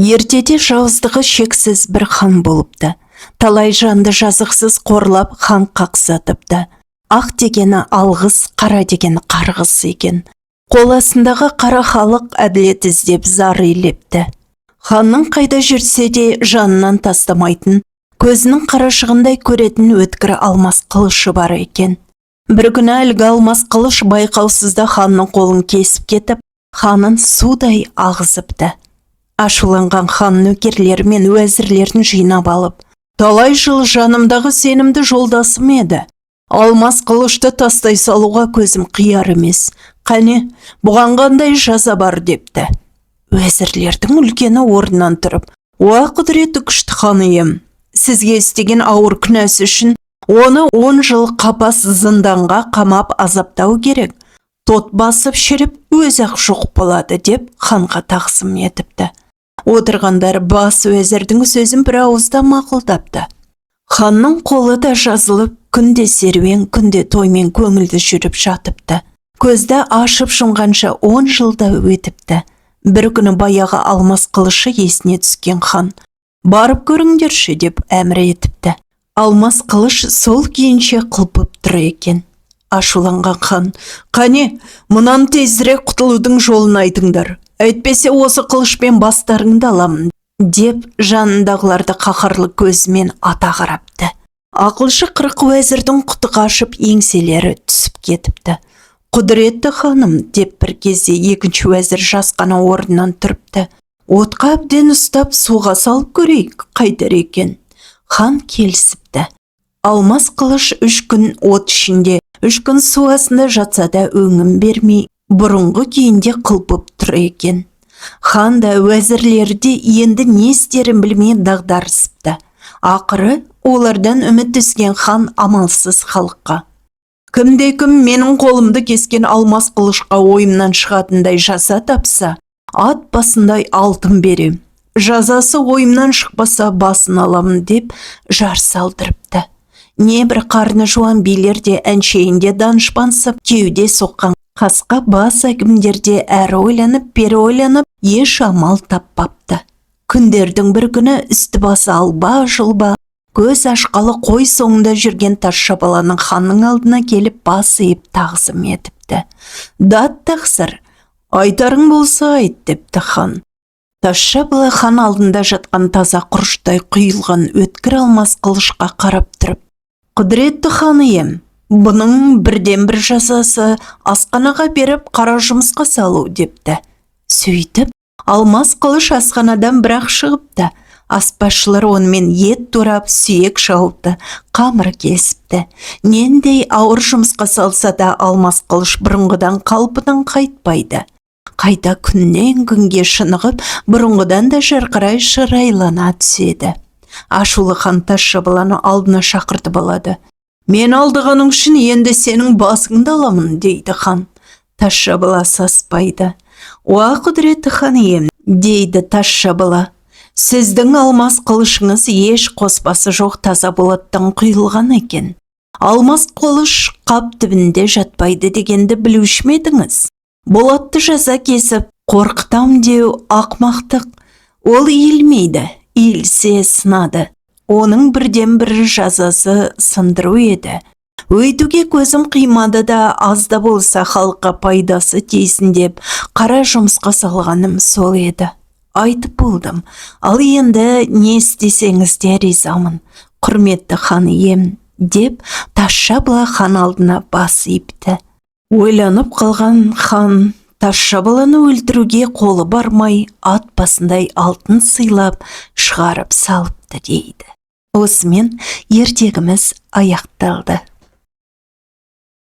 Ертеде жауыздығы шексіз бір хан болыпты. Талай жанды жазықсыз қорлап хан қақсатыпты. Ақ дегені алғыс, қара дегені қарғыс екен. Қол астындағы қара халық әділет іздеп зар илепті. Ханның қайда жүрсе де жанынан тастамайтын, көзінің қарашығындай көретін өткір алмас қылышы бар екен. Бір күні әлгі алмас қылыш байқаусызда ханның қолын кесіп кетіп, ханын судай ағызыпты. Ашуланған хан нөкерлері мен уәзірлерін жинап алып, талай жыл жанымдағы сенімді жолдасым еді. Алмас қылышты тастай салуға көзім қияр емес. Қане, бұған қандай жаза бар депті. Уәзірлердің үлкені орнынан тұрып, «Уа құдіреті күшті хан ием, сізге істеген ауыр күнәсі үшін оны 10 жыл қапас зынданға қамап азаптау керек. Тот басып шіріп, өзі-ақ жоқ болады» деп ханға тағзым етіпті. Отырғандар бас уәзірдің сөзін бір ауызда мақұлдапты. Ханның қолы да жазылып, күнде серуен, күнде тоймен көңілді жүріп жатыпты. Көзді ашып жұмғанша 10 жылда өтіпті. Бір күні баяғы алмас қылышы есіне түскен хан, «Барып көріңдерші» деп әмір етіпті. Алмас қылыш сол күйінше қылпып тұр екен. Ашуланған хан, «Қане, мұнан тезірек құтылудың жолын айтыңдар. Әйтпесе осы қылышпен бастарыңды аламын» деп жанындағыларды қаһарлы көзімен ата қарапты. Ақылшы 40 уәзірдің құты қашып еңселері түсіп кетіпті. «Құдіретті ханым» деп бір кезде екінші уәзір жасқана орнынан тұрыпты. «Отқа әбден ұстап суға салып көрейік, қайтар екен». Хан келісіпті. Алмас қылыш 3 күн от ішінде, 3 күн су астында жатса да өңім бермей, бұрынғы күйінде қылпып тұр екен. Хан да уәзірлері де енді не істерін білмей дағдарысыпты. Ақыры олардан үміт үзген хан амалсыз халыққа, «Кімде-кім менің қолымды кескен алмас қылышқа ойымнан шығатындай жаза тапса, ат басындай алтын берем. Жазасы ойымнан шықпаса басын аламын» деп жар салдырыпты. Небір қарны жуан билерде, әншейінде данышпансып, кеуде соққан қасқа бас әкімдерде әрі ойланып, бері ойланып, еш амал таппапты. Күндердің бір күні үсті басы алба, жылба, көз ашқалы қой соңында жүрген тазша баланың ханның алдына келіп бас иіп тағзым етіпті. «Дат тақсыр, айтарың болса айт» депті хан. Тазша бала хан алдында жатқан таза құрыштай құйылған өткір алмас қылышқа қарап тұрып, «Құдіретті хан ием, бұның бірден бір жазасы асханаға беріп қара жұмысқа салу» депті. Сөйтіп, алмас қылыш асханадан бірақ шығыпты. Аспазшылар онымен ет турап, сүйек шауыпты, қамыр кесіпті. Нендей ауыр жұмысқа салса да алмас қылыш бұрынғыдан қалпынан қайтпайды. Қайта күннен күнге шынығып, бұрынғыдан да жарқырай шырайлана түседі. Ашулы хан тазша баланы алдына шақыртып алады. «Мен алдығаның үшін енді сенің басыңды аламын» дейді хан. Тазша бала саспайды. «Уа құдіретті хан ием» дейді тазша бала. «Сіздің алмас қылышыңыз еш қоспасы жоқ таза болаттан құйылған екен. Алмас қылыш қап түбінде жатпайды дегенді білуші ме едіңіз? Болатты жаза кесіп, қорқытам деу ақмақтық. Ол иілмейді, иілсе сынады. Оның бірден бір жазасы сындыру еді. Өйтуге көзім қимады да, азда болса халыққа пайдасы тейсін деп, қара жұмысқа салғаным сол еді. Айтып болдым, ал енді не істесеңіз де ризамын, құрметті хан ием» деп тазша бала хан алдына бас иіпті. Ойланып қалған хан тазша баланы өлтіруге қолы бармай, ат басындай алтын сыйлап шығарып салыпты дейді. Осымен ертегіміз аяқталды.